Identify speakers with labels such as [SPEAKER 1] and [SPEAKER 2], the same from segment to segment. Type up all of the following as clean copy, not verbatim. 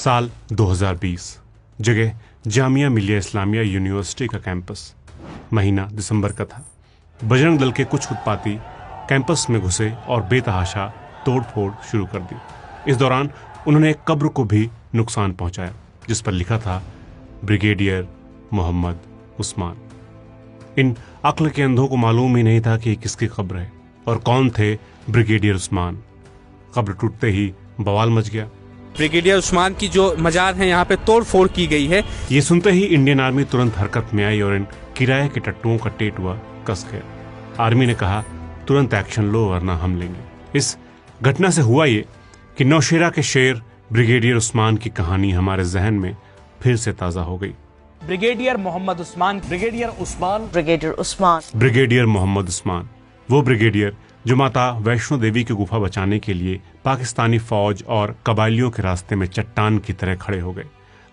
[SPEAKER 1] साल 2020, जगह जामिया मिलिया इस्लामिया यूनिवर्सिटी का कैंपस। महीना दिसंबर का था। बजरंग दल के कुछ उत्पाती कैंपस में घुसे और बेतहाशा तोड़फोड़ शुरू कर दी। इस दौरान उन्होंने एक कब्र को भी नुकसान पहुंचाया जिस पर लिखा था ब्रिगेडियर मोहम्मद उस्मान। इन अक्ल के अंधों को मालूम ही नहीं था कि किसकी कब्र है और कौन थे ब्रिगेडियर उस्मान। कब्र टूटते ही बवाल मच गया।
[SPEAKER 2] ब्रिगेडियर उस्मान की जो मजार है यहाँ पे तोड़ फोड़ की गई है।
[SPEAKER 1] ये सुनते ही इंडियन आर्मी तुरंत हरकत में आई और इन किराए के टट्टुओं का टेटुआ कस गया। आर्मी ने कहा तुरंत एक्शन लो वरना हम लेंगे। इस घटना से हुआ ये कि नौशेरा के शेर ब्रिगेडियर उस्मान की कहानी हमारे जहन में फिर से ताजा हो गई।
[SPEAKER 3] Brigadier Mohammad Usman, brigadier Usman,
[SPEAKER 4] brigadier Usman,
[SPEAKER 1] brigadier Mohammad Usman, वो ब्रिगेडियर जो माता वैष्णो देवी की गुफा बचाने के लिए पाकिस्तानी फौज और कबायलियों के रास्ते में चट्टान की तरह खड़े हो गए।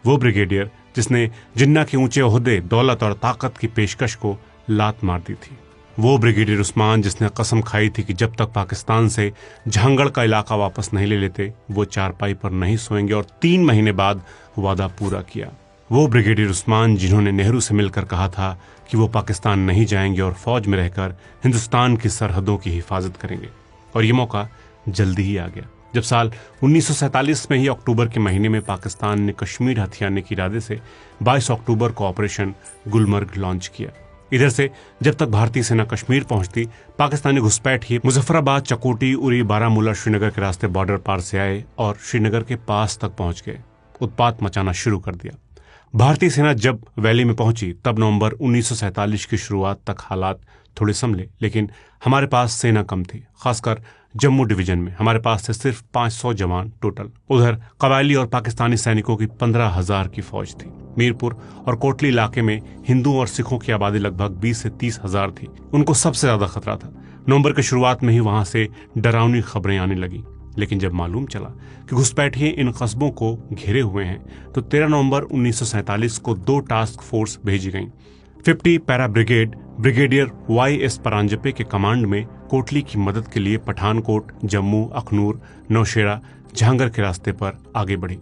[SPEAKER 1] वो ब्रिगेडियर जिसने जिन्ना के ऊंचे ओहदे, दौलत और ताकत की पेशकश को लात मार दी थी। वो ब्रिगेडियर उस्मान जिसने कसम खाई थी कि जब तक पाकिस्तान से झांगड़ का इलाका वापस नहीं ले लेते वो चारपाई पर नहीं सोएंगे, और 3 महीने बाद वादा पूरा किया। वो ब्रिगेडियर उस्मान जिन्होंने नेहरू से मिलकर कहा था कि वो पाकिस्तान नहीं जाएंगे और फौज में रहकर हिंदुस्तान की सरहदों की हिफाजत करेंगे। और ये मौका जल्दी ही आ गया जब साल 1947 में ही अक्टूबर के महीने में पाकिस्तान ने कश्मीर हथियाने के इरादे से 22 अक्टूबर को ऑपरेशन गुलमर्ग लॉन्च किया। इधर से जब तक भारतीय सेना कश्मीर पहुंचती, पाकिस्तानी घुसपैठ ही मुजफ्फराबाद, चकोटी, उरी, बारामूला, श्रीनगर के रास्ते बॉर्डर पार से आए और श्रीनगर के पास तक पहुंच गए। उत्पात मचाना शुरू कर दिया। भारतीय सेना जब वैली में पहुंची तब नवंबर 1947 की शुरुआत तक हालात थोड़े संभले, लेकिन हमारे पास सेना कम थी। खासकर जम्मू डिवीजन में हमारे पास थे सिर्फ 500 जवान टोटल। उधर कबायली और पाकिस्तानी सैनिकों की 15,000 की फौज थी। मीरपुर और कोटली इलाके में हिंदुओं और सिखों की आबादी लगभग 20 से 30,000 थी। उनको सबसे ज्यादा खतरा था। नवंबर के शुरुआत में ही वहां से डरावनी खबरें आने लगी, लेकिन जब मालूम चला कि घुसपैठिए इन कस्बों को घेरे हुए हैं तो 13 नवंबर 1947 को 2 टास्क फोर्स भेजी गईं। 50 para brigade brigadier YS Paranjpe के कमांड में कोटली की मदद के लिए पठानकोट, जम्मू, अखनूर, नौशेरा, झांगर के रास्ते पर आगे बढ़ी।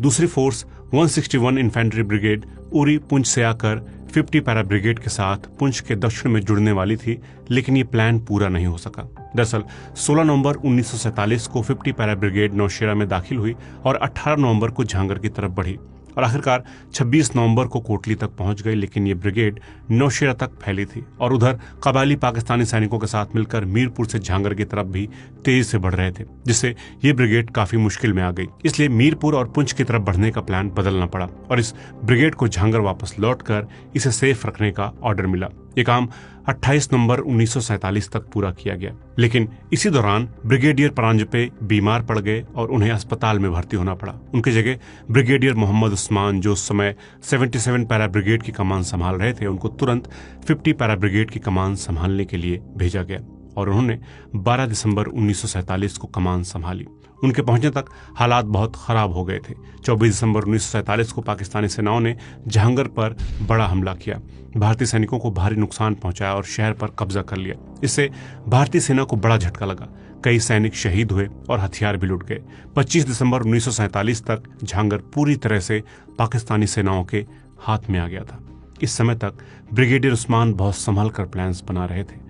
[SPEAKER 1] दूसरी force 161 infantry brigade Uri, Poonch से आकर 50 पैरा ब्रिगेड के साथ पुंछ के दक्षिण में जुड़ने वाली थी, लेकिन ये प्लान पूरा नहीं हो सका। दरअसल 16 नवंबर 1947 को 50 पैरा ब्रिगेड नौशेरा में दाखिल हुई और 18 नवंबर को झांगर की तरफ बढ़ी और आखिरकार 26 नवंबर को कोटली तक पहुंच गई, लेकिन ये ब्रिगेड नौशेरा तक फैली थी और उधर कबायली पाकिस्तानी सैनिकों के साथ मिलकर मीरपुर से झांगर की तरफ भी तेजी से बढ़ रहे थे, जिससे ये ब्रिगेड काफी मुश्किल में आ गई। इसलिए मीरपुर और पुंछ की तरफ बढ़ने का प्लान बदलना पड़ा और इस ब्रिगेड को झांगर वापस लौटकर इसे सेफ रखने का ऑर्डर मिला। ये काम 28 नवंबर 1947 तक पूरा किया गया, लेकिन इसी दौरान ब्रिगेडियर परांजपे बीमार पड़ गए और उन्हें अस्पताल में भर्ती होना पड़ा। उनकी जगह ब्रिगेडियर मोहम्मद उस्मान, जो उस समय 77 पैरा ब्रिगेड की कमान संभाल रहे थे, उनको तुरंत 50 पैरा ब्रिगेड की कमान संभालने के लिए भेजा गया और उन्होंने 12 दिसंबर 1947 को कमान संभाली। उनके पहुंचने तक हालात बहुत खराब हो गए थे। 24 दिसंबर 1947 को पाकिस्तानी सेनाओं ने झांगर पर बड़ा हमला किया, भारतीय सैनिकों को भारी नुकसान पहुंचाया और शहर पर कब्जा कर लिया। इससे भारतीय सेना को बड़ा झटका लगा। कई सैनिक शहीद हुए और हथियार भी लुट गए। 25 दिसंबर 1947 तक झांगर पूरी तरह से पाकिस्तानी सेनाओं के हाथ में आ गया था। इस समय तक ब्रिगेडियर उस्मान बहुत संभल कर प्लान्स बना रहे थे।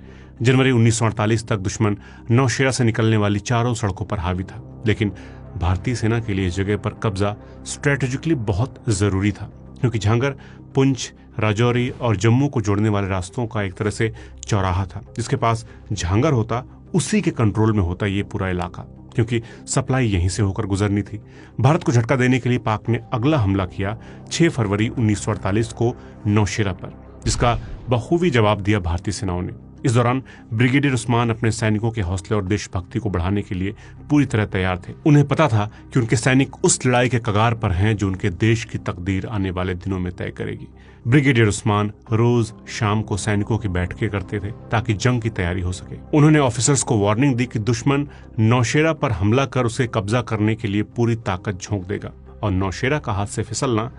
[SPEAKER 1] जनवरी 1948 तक दुश्मन नौशेरा से निकलने वाली चारों सड़कों पर हावी था, लेकिन भारतीय सेना के लिए इस जगह पर कब्जा स्ट्रेटेजिकली बहुत जरूरी था, क्योंकि झांगर पुंछ, राजौरी और जम्मू को जोड़ने वाले रास्तों का एक तरह से चौराहा था। जिसके पास झांगर होता उसी के कंट्रोल में होता ये पूरा इलाका, क्योंकि सप्लाई यहीं से होकर गुजरनी थी। भारत को झटका देने के लिए पाक ने अगला हमला किया 6 फरवरी 1948 को नौशेरा पर, जिसका बखूबी जवाब दिया भारतीय सेनाओं ने। इस दौरान ब्रिगेडियर उस्मान अपने सैनिकों के हौसले और देशभक्ति को बढ़ाने के लिए पूरी तरह तैयार थे। उन्हें पता था कि उनके सैनिक उस लड़ाई के कगार पर हैं जो उनके देश की तकदीर आने वाले दिनों में तय करेगी। ब्रिगेडियर उस्मान रोज शाम को सैनिकों की बैठकें करते थे ताकि जंग की तैयारी हो सके। उन्होंने ऑफिसर्स को वार्निंग दी कि दुश्मन नौशेरा पर हमला कर उसे कब्जा करने के लिए पूरी ताकत झोंक देगा और नौशेरा का हाथ से फिसलना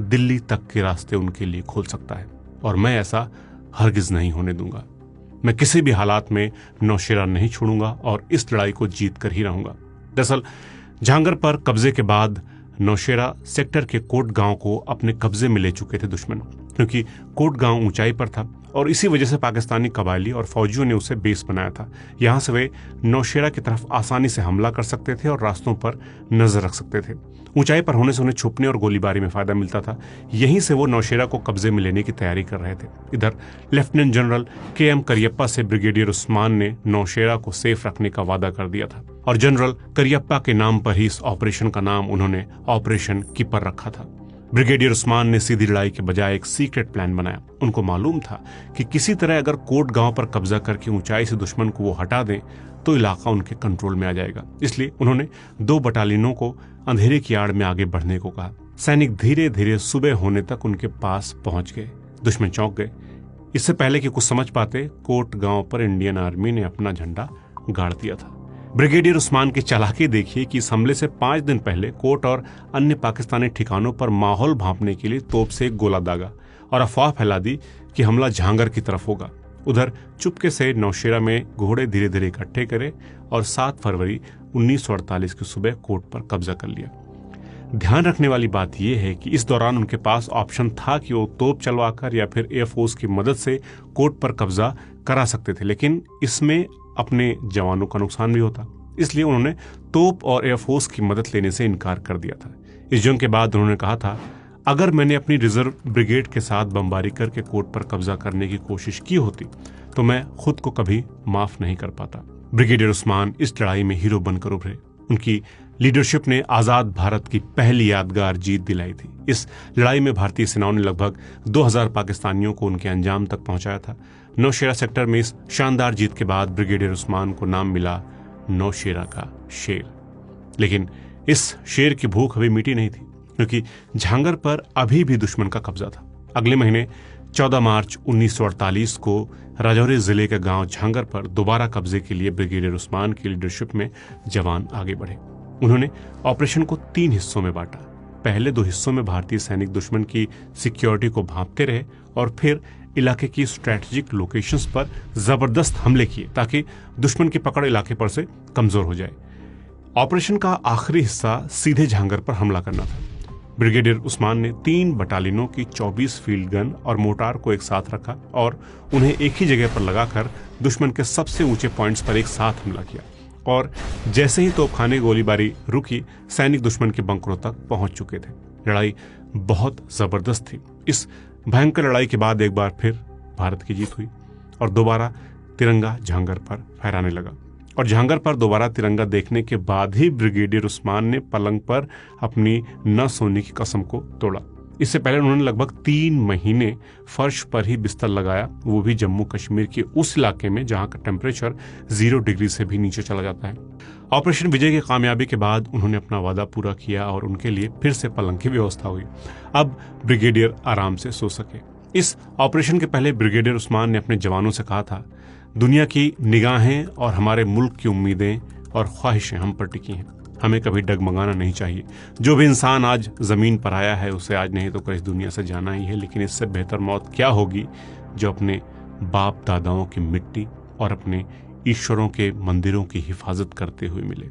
[SPEAKER 1] दिल्ली तक के रास्ते उनके लिए खोल सकता है, और मैं ऐसा हरगिज नहीं होने दूंगा। मैं किसी भी हालात में नौशेरा नहीं छोड़ूंगा और इस लड़ाई को जीत कर ही रहूंगा। दरअसल झांगर पर कब्जे के बाद नौशेरा सेक्टर के कोट गांव को अपने कब्जे में ले चुके थे दुश्मन, क्योंकि कोट गांव ऊंचाई पर था और इसी वजह से पाकिस्तानी कबायली और फौजियों ने उसे बेस बनाया था। यहां से वे नौशेरा की तरफ आसानी से हमला कर सकते थे और रास्तों पर नजर रख सकते थे। ऊंचाई पर होने से उन्हें छुपने और गोलीबारी में फायदा मिलता था। यहीं से वो नौशेरा को कब्जे में लेने की तैयारी कर रहे थे। इधर लेफ्टिनेंट जनरल KM करियप्पा से ब्रिगेडियर उस्मान ने नौशेरा को सेफ रखने का वादा कर दिया था और जनरल करियप्पा के नाम पर ही इस ऑपरेशन का नाम उन्होंने ऑपरेशन कीपर रखा था। ब्रिगेडियर उस्मान ने सीधी लड़ाई के बजाय एक सीक्रेट प्लान बनाया। उनको मालूम था कि किसी तरह अगर कोट गांव पर कब्जा करके ऊंचाई से दुश्मन को वो हटा दें तो इलाका उनके कंट्रोल में आ जाएगा। इसलिए उन्होंने 2 बटालियनों को अंधेरे की आड़ में आगे बढ़ने को कहा। सैनिक धीरे धीरे सुबह होने तक उनके पास पहुंच गए। दुश्मन चौंक गए। इससे पहले कि कुछ समझ पाते, कोट गांव पर इंडियन आर्मी ने अपना झंडा गाड़ दिया था। ब्रिगेडियर उस्मान की चालाकी देखिए कि इस हमले से 5 दिन पहले कोट और अन्य पाकिस्तानी ठिकानों पर माहौल भांपने के लिए तोप से एक गोला दागा और अफवाह फैला दी कि हमला झांगर की तरफ होगा। उधर चुपके से नौशेरा में घोड़े धीरे धीरे इकट्ठे करे और 7 फरवरी 1948 की सुबह कोट पर कब्जा कर लिया। ध्यान रखने वाली बात यह है कि इस दौरान उनके पास ऑप्शन था कि वो तोप चलवाकर या फिर एयरफोर्स की मदद से कोट पर कब्जा करा सकते थे, लेकिन इसमें अपने जवानों का नुकसान भी होता। इसलिए उन्होंने तोप और एयरफोर्स की मदद लेने से इनकार कर दिया था। इस जंग के बाद उन्होंने कहा था, अगर मैंने अपनी रिजर्व ब्रिगेड के साथ बमबारी करके कोट पर कब्जा करने की कोशिश की होती तो मैं खुद को कभी माफ नहीं कर पाता। ब्रिगेडियर उस्मान इस लड़ाई में हीरो बनकर उभरे। उनकी लीडरशिप ने आजाद भारत की पहली यादगार जीत दिलाई थी। इस लड़ाई में भारतीय सेनाओं ने लगभग 2000 पाकिस्तानियों को उनके अंजाम तक पहुंचाया था। नौशेरा सेक्टर में इस शानदार जीत के बाद ब्रिगेडियर उस्मान को नाम मिला नौशेरा का शेर। लेकिन इस शेर की भूख अभी मिटी नहीं थी, क्योंकि झांगर पर अभी भी दुश्मन का कब्जा था। अगले महीने 14 मार्च 1948 को राजौरी जिले के गांव झांगर पर दोबारा कब्जे के लिए ब्रिगेडियर उस्मान की लीडरशिप में जवान आगे बढ़े। उन्होंने ऑपरेशन को 3 हिस्सों में बांटा। पहले 2 हिस्सों में भारतीय सैनिक दुश्मन की सिक्योरिटी को भांपते रहे और फिर इलाके की स्ट्रेटेजिक लोकेशंस पर जबरदस्त हमले किए ताकि दुश्मन की पकड़ इलाके पर से कमजोर हो जाए। ऑपरेशन का आखिरी हिस्सा सीधे झांगर पर हमला करना था। ब्रिगेडियर उस्मान ने 3 बटालियनों की 24 फील्ड गन और मोर्टार को एक साथ रखा और उन्हें एक ही जगह पर लगाकर दुश्मन के सबसे ऊंचे पॉइंट्स पर एक साथ हमला किया। और जैसे ही तोपखाने गोलीबारी रुकी, सैनिक दुश्मन के बंकरों तक पहुंच चुके थे। लड़ाई बहुत जबरदस्त थी। इस भयंकर लड़ाई के बाद एक बार फिर भारत की जीत हुई और दोबारा तिरंगा झांगर पर फहराने लगा। और झांगर पर दोबारा तिरंगा देखने के बाद ही ब्रिगेडियर उस्मान ने पलंग पर अपनी न सोने की कसम को तोड़ा। इससे पहले उन्होंने लगभग 3 महीने फर्श पर ही बिस्तर लगाया, वो भी जम्मू कश्मीर के उस इलाके में जहां का टेम्परेचर 0 डिग्री से भी नीचे चला जाता है। ऑपरेशन विजय की कामयाबी के बाद उन्होंने अपना वादा पूरा किया और उनके लिए फिर से पलंग की व्यवस्था हुई। अब ब्रिगेडियर आराम से सो सके। इस ऑपरेशन के पहले ब्रिगेडियर उस्मान ने अपने जवानों से कहा था, दुनिया की निगाहें और हमारे मुल्क की उम्मीदें और ख्वाहिशें हम पर टिकी हैं। हमें कभी डगमगाना नहीं चाहिए। जो भी इंसान आज जमीन पर आया है उसे आज नहीं तो कल इस दुनिया से जाना ही है, लेकिन इससे बेहतर मौत क्या होगी जो अपने बाप दादाओं की मिट्टी और अपने ईश्वरों के मंदिरों की हिफाजत करते हुए मिले।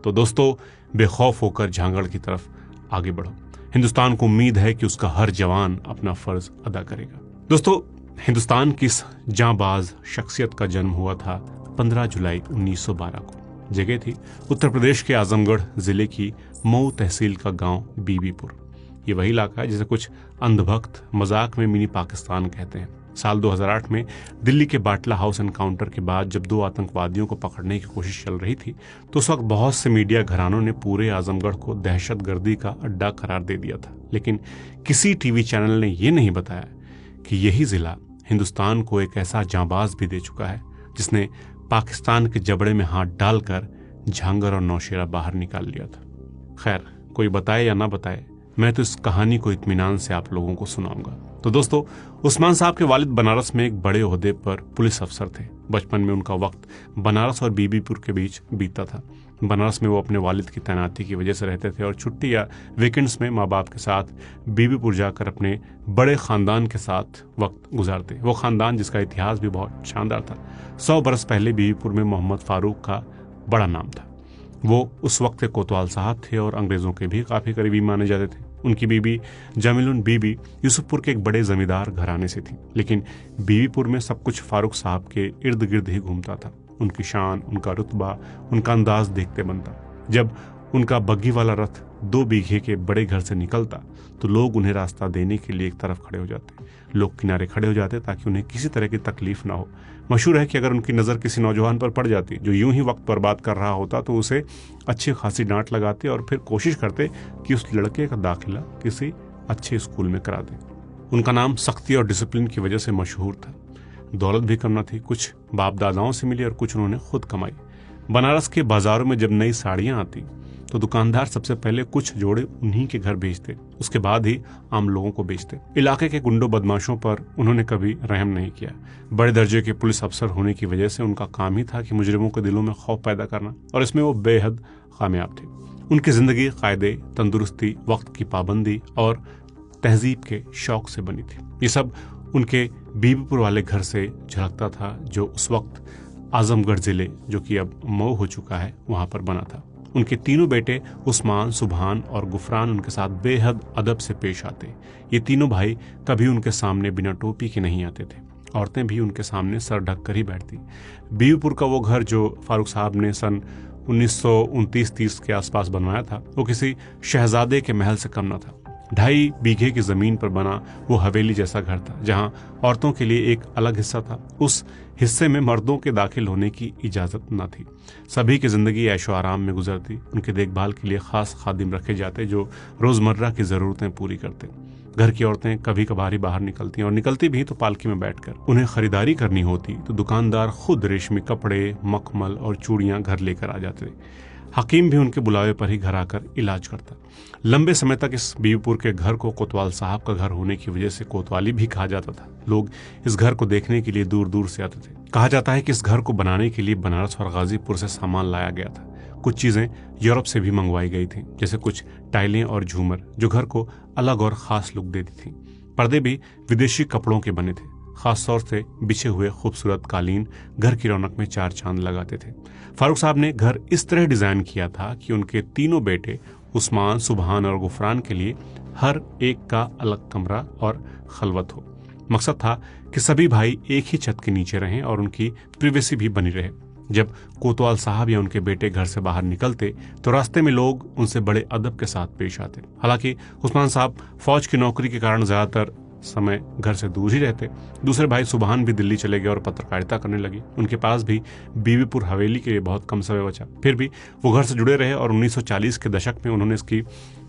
[SPEAKER 1] तो दोस्तों, बेखौफ होकर झांगड़ की तरफ आगे बढ़ो। हिंदुस्तान को उम्मीद है कि उसका हर जवान अपना फर्ज अदा करेगा। दोस्तों, हिंदुस्तान की इस जांबाज शख्सियत का जन्म हुआ था 15 जुलाई 1912 को। जगह थी उत्तर प्रदेश के आजमगढ़ जिले की मऊ तहसील का गांव बीबीपुर। ये वही इलाका है जिसे कुछ अंधभक्त मजाक में मिनी पाकिस्तान कहते हैं। साल 2008 में दिल्ली के बाटला हाउस एनकाउंटर के बाद जब 2 आतंकवादियों को पकड़ने की कोशिश चल रही थी तो उस वक्त बहुत से मीडिया घरानों ने पूरे आजमगढ़ को दहशतगर्दी का अड्डा करार दे दिया था। लेकिन किसी टीवी चैनल ने यह नहीं बताया कि यही जिला हिंदुस्तान को एक ऐसा जांबाज भी दे चुका है जिसने पाकिस्तान के जबड़े में हाथ डालकर झांगर और नौशेरा बाहर निकाल लिया था। खैर, कोई बताए या ना बताए, मैं तो इस कहानी को इत्मीनान से आप लोगों को सुनाऊंगा। तो दोस्तों, उस्मान साहब के वालिद बनारस में एक बड़े ओहदे पर पुलिस अफसर थे। बचपन में उनका वक्त बनारस और बीबीपुर के बीच बीतता था। बनारस में वो अपने वालिद की तैनाती की वजह से रहते थे और छुट्टी या वीकेंड्स में माँ बाप के साथ बीबीपुर जाकर अपने बड़े खानदान के साथ वक्त गुजारते। वो खानदान जिसका इतिहास भी बहुत शानदार था। 100 बरस पहले बीबीपुर में मोहम्मद फारूक का बड़ा नाम था। वो उस वक्त के कोतवाल साहब थे और अंग्रेजों के भी काफी करीबी माने जाते थे। उनकी बीबी जमीलुन बीबी यूसुफपुर के एक बड़े जमींदार घराने से थी, लेकिन बीवीपुर में सब कुछ फारूक साहब के इर्द गिर्द ही घूमता था। उनकी शान, उनका रुतबा, उनका अंदाज देखते बनता। जब उनका बग्घी वाला रथ 2 बीघे के बड़े घर से निकलता तो लोग उन्हें रास्ता देने के लिए एक तरफ खड़े हो जाते। लोग किनारे खड़े हो जाते ताकि उन्हें किसी तरह की तकलीफ ना हो। मशहूर है कि अगर उनकी नज़र किसी नौजवान पर पड़ जाती जो यूं ही वक्त बर्बाद कर रहा होता तो उसे अच्छी खासी डांट लगाते और फिर कोशिश करते कि उस लड़के का दाखिला किसी अच्छे स्कूल में करा दें। उनका नाम सख्ती और डिसिप्लिन की वजह से मशहूर था। दौलत भी कम न थी, कुछ बाप दादाओं से मिली और कुछ उन्होंने खुद कमाई। बनारस के बाजारों में जब नई साड़ियां आती तो दुकानदार सबसे पहले कुछ जोड़े उन्हीं के घर बेचते, उसके बाद ही आम लोगों को बेचते। इलाके के गुंडों बदमाशों पर उन्होंने कभी रहम नहीं किया। बड़े दर्जे के पुलिस अफसर होने की वजह से उनका काम ही था कि मुजरिमों के दिलों में खौफ पैदा करना, और इसमें वो बेहद कामयाब थे। उनकी जिंदगी कायदे, तंदुरुस्ती, वक्त की पाबंदी और तहजीब के शौक से बनी थी। ये सब उनके बीबीपुर वाले घर से झलकता था, जो उस वक्त आजमगढ़ जिले, जो कि अब मऊ हो चुका है, वहां पर बना था। उनके तीनों बेटे उस्मान, सुभान और गुफरान उनके साथ बेहद अदब से पेश आते। ये तीनों भाई कभी उनके सामने बिना टोपी के नहीं आते थे। औरतें भी उनके सामने सर ढक कर ही बैठती। बीवीपुर का वो घर जो फारूक साहब ने सन 1929-30 के आसपास बनवाया था, वो किसी शहजादे के महल से कम न था। 2.5 बीघे की जमीन पर बना वो हवेली जैसा घर था, जहां औरतों के लिए एक अलग हिस्सा था। उस हिस्से में मर्दों के दाखिल होने की इजाजत न थी। सभी की जिंदगी ऐशो आराम में गुजरती। उनकी देखभाल के लिए खास खादिम रखे जाते जो रोजमर्रा की जरूरतें पूरी करते। घर की औरतें कभी कभार ही बाहर निकलती, और निकलती भी तो पालकी में बैठकर। उन्हें खरीदारी करनी होती तो दुकानदार खुद रेशमी कपड़े, मखमल और चूड़ियां घर लेकर आ जाते। हकीम भी उनके बुलावे पर ही घर आकर इलाज करता। लंबे समय तक इस बीवीपुर के घर को कोतवाल साहब का घर होने की वजह से कोतवाली भी कहा जाता था। लोग इस घर को देखने के लिए दूर दूर से आते थे। कहा जाता है कि इस घर को बनाने के लिए बनारस और गाजीपुर से सामान लाया गया था। कुछ चीजें यूरोप से भी मंगवाई गई थी, जैसे कुछ टाइलें और झूमर, जो घर को अलग और खास लुक देती थी। पर्दे भी विदेशी कपड़ों के बने थे। खास तौर से बिछे हुए खूबसूरत कालीन घर की रौनक में 4 चांद लगाते थे। फारूक साहब ने घर इस तरह डिजाइन किया था कि उनके तीनों बेटे उस्मान, सुभान और गुफरान के लिए हर एक का अलग कमरा और खलवत हो। मकसद था कि सभी भाई एक ही छत के नीचे रहें और उनकी प्रिवेसी भी बनी रहे। जब कोतवाल साहब या उनके बेटे घर से बाहर निकलते तो रास्ते में लोग उनसे बड़े अदब के साथ पेश आते। हालांकि उस्मान साहब फौज की नौकरी के कारण ज्यादातर समय घर से दूर ही रहते। दूसरे भाई सुभान भी दिल्ली चले गए और पत्रकारिता करने लगी। उनके पास भी बीवीपुर हवेली के लिए बहुत कम समय बचा। फिर भी वो घर से जुड़े रहे और 1940 के दशक में उन्होंने इसकी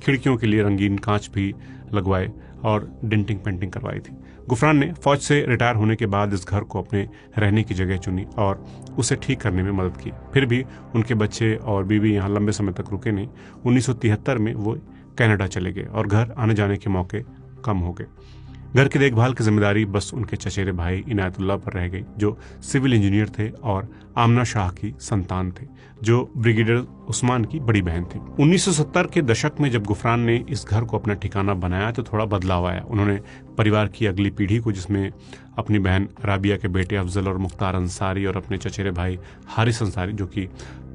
[SPEAKER 1] खिड़कियों के लिए रंगीन कांच भी लगवाए और डेंटिंग पेंटिंग करवाई थी। गुफरान ने फौज से रिटायर होने के बाद इस घर को अपने रहने की जगह चुनी और उसे ठीक करने में मदद की। फिर भी उनके बच्चे और बीवी यहाँ लंबे समय तक रुके नहीं। 1973 में वो कनाडा चले गए और घर आने जाने के मौके कम हो गए। घर की देखभाल की जिम्मेदारी बस उनके चचेरे भाई इनायतुल्लाह पर रह गई, जो सिविल इंजीनियर थे और आमना शाह की संतान थे, जो ब्रिगेडियर उस्मान की बड़ी बहन थी। 1970 के दशक में जब गुफरान ने इस घर को अपना ठिकाना बनाया तो थोड़ा बदलाव आया। उन्होंने परिवार की अगली पीढ़ी को, जिसमें अपनी बहन राबिया के बेटे अफजल और मुख्तार अंसारी और अपने चचेरे भाई हारिस अंसारी, जो कि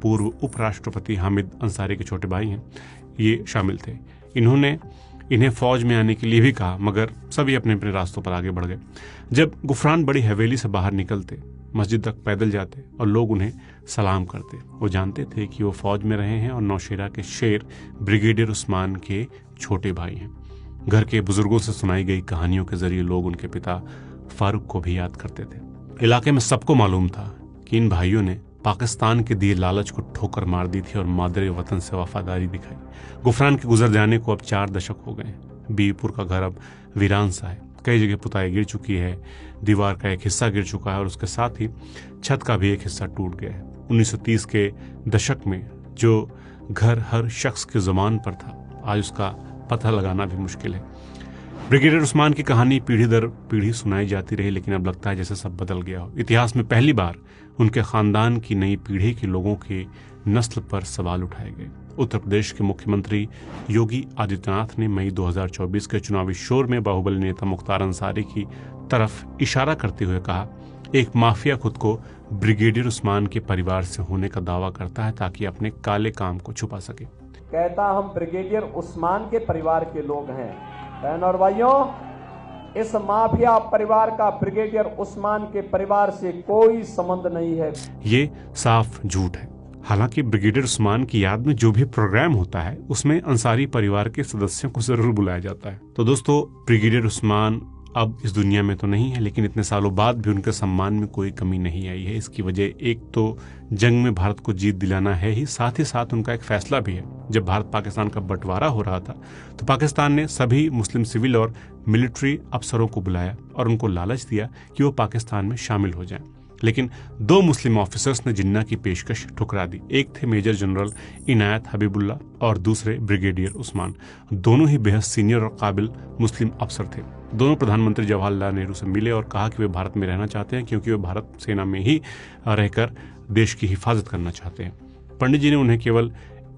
[SPEAKER 1] पूर्व उपराष्ट्रपति हामिद अंसारी के छोटे भाई हैं, ये शामिल थे। इन्हें फौज में आने के लिए भी कहा, मगर सभी अपने अपने रास्तों पर आगे बढ़ गए। जब गुफरान बड़ी हवेली से बाहर निकलते, मस्जिद तक पैदल जाते और लोग उन्हें सलाम करते। वो जानते थे कि वो फौज में रहे हैं और नौशेरा के शेर ब्रिगेडियर उस्मान के छोटे भाई हैं। घर के बुजुर्गों से सुनाई गई कहानियों के जरिए लोग उनके पिता फारूक को भी याद करते थे। इलाके में सबको मालूम था कि इन भाइयों ने पाकिस्तान के दिए लालच को ठोकर मार दी थी और मादरे वतन से वफादारी दिखाई। गुफरान के गुजर जाने को अब 4 दशक हो गए। बीवीपुर का घर अब वीरान सा है। कई जगह पुताई गिर चुकी है, दीवार का एक हिस्सा गिर चुका है और उसके साथ ही छत का भी एक हिस्सा टूट गया है। 1930 के दशक में जो घर हर शख्स की जुबान पर था, आज उसका पता लगाना भी मुश्किल है। ब्रिगेडियर उस्मान की कहानी पीढ़ी दर पीढ़ी सुनाई जाती रही, लेकिन अब लगता है जैसे सब बदल गया हो। इतिहास में पहली बार उनके खानदान की नई पीढ़ी के लोगों के नस्ल पर सवाल उठाए गए। उत्तर प्रदेश के मुख्यमंत्री योगी आदित्यनाथ ने मई 2024 के चुनावी शोर में बाहुबली नेता मुख्तार अंसारी की तरफ इशारा करते हुए कहा, एक माफिया खुद को ब्रिगेडियर उस्मान के परिवार से होने का दावा करता है ताकि अपने काले काम को छुपा सके।
[SPEAKER 4] कहता हम ब्रिगेडियर उस्मान के परिवार के लोग हैं। बहन और भाइयों, इस माफिया परिवार का ब्रिगेडियर उस्मान के परिवार से कोई संबंध नहीं है।
[SPEAKER 1] ये साफ झूठ है। हालांकि ब्रिगेडियर उस्मान की याद में जो भी प्रोग्राम होता है उसमें अंसारी परिवार के सदस्यों को जरूर बुलाया जाता है। तो दोस्तों, ब्रिगेडियर उस्मान अब इस दुनिया में तो नहीं है, लेकिन इतने सालों बाद भी उनके सम्मान में कोई कमी नहीं आई है। इसकी वजह एक तो जंग में भारत को जीत दिलाना है ही, साथ ही साथ उनका एक फैसला भी है। जब भारत पाकिस्तान का बंटवारा हो रहा था तो पाकिस्तान ने सभी मुस्लिम सिविल और मिलिट्री अफसरों को बुलाया और उनको लालच दिया कि वो पाकिस्तान में शामिल हो जाएं। लेकिन 2 मुस्लिम ऑफिसर्स ने जिन्ना की पेशकश ठुकरा दी। एक थे मेजर जनरल इनायत हबीबुल्ला और दूसरे ब्रिगेडियर उस्मान। दोनों ही बेहद सीनियर और काबिल मुस्लिम अफसर थे। दोनों प्रधानमंत्री जवाहरलाल नेहरू से मिले और कहा कि वे भारत में रहना चाहते हैं क्योंकि वे भारत सेना में ही रहकर देश की हिफाजत करना चाहते हैं। पंडित जी ने उन्हें केवल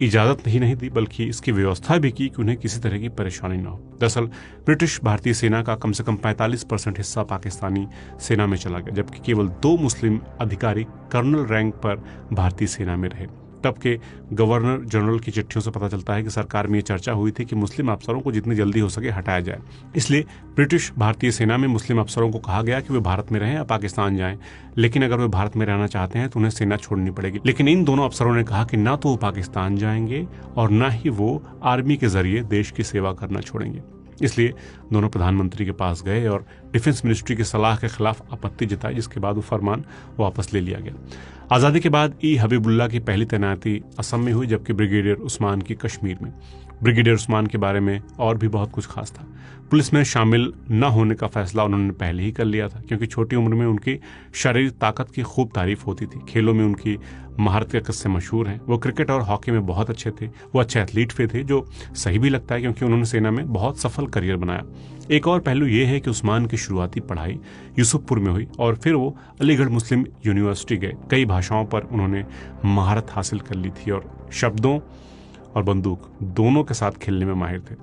[SPEAKER 1] इजाजत ही नहीं दी बल्कि इसकी व्यवस्था भी की कि उन्हें किसी तरह की परेशानी न हो। दरअसल ब्रिटिश भारतीय सेना का कम से कम 45% हिस्सा पाकिस्तानी सेना में चला गया, जबकि केवल 2 मुस्लिम अधिकारी कर्नल रैंक पर भारतीय सेना में रहे। तब के गवर्नर जनरल की चिट्ठियों से पता चलता है कि सरकार में ये चर्चा हुई थी कि मुस्लिम अफसरों को जितनी जल्दी हो सके हटाया जाए। इसलिए ब्रिटिश भारतीय सेना में मुस्लिम अफसरों को कहा गया कि वे भारत में रहें या पाकिस्तान जाएं, लेकिन अगर वे भारत में रहना चाहते हैं तो उन्हें सेना छोड़नी पड़ेगी। लेकिन इन दोनों अफसरों ने कहा कि ना तो वो पाकिस्तान जाएंगे और ना ही वो आर्मी के जरिए देश की सेवा करना छोड़ेंगे। इसलिए दोनों प्रधानमंत्री के पास गए और डिफेंस मिनिस्ट्री की सलाह के खिलाफ आपत्ति जताई, जिसके बाद वो फरमान वापस ले लिया गया। आज़ादी के बाद हबीबुल्ला की पहली तैनाती असम में हुई, जबकि ब्रिगेडियर उस्मान की कश्मीर में। ब्रिगेडियर उस्मान के बारे में और भी बहुत कुछ खास था। पुलिस में शामिल न होने का फैसला उन्होंने पहले ही कर लिया था क्योंकि छोटी उम्र में उनकी शारीरिक ताकत की खूब तारीफ होती थी। खेलों में उनकी महारत के किस्से मशहूर हैं। वो क्रिकेट और हॉकी में बहुत अच्छे थे। वो अच्छे एथलीट भी थे, जो सही भी लगता है क्योंकि उन्होंने सेना में बहुत सफल करियर बनाया। एक और पहलू ये है कि उस्मान की शुरुआती पढ़ाई यूसुफपुर में हुई और फिर वो अलीगढ़ मुस्लिम यूनिवर्सिटी गए। कई भाषाओं पर उन्होंने महारत हासिल कर ली थी और शब्दों और बंदूक दोनों के साथ खेलने में माहिर थे।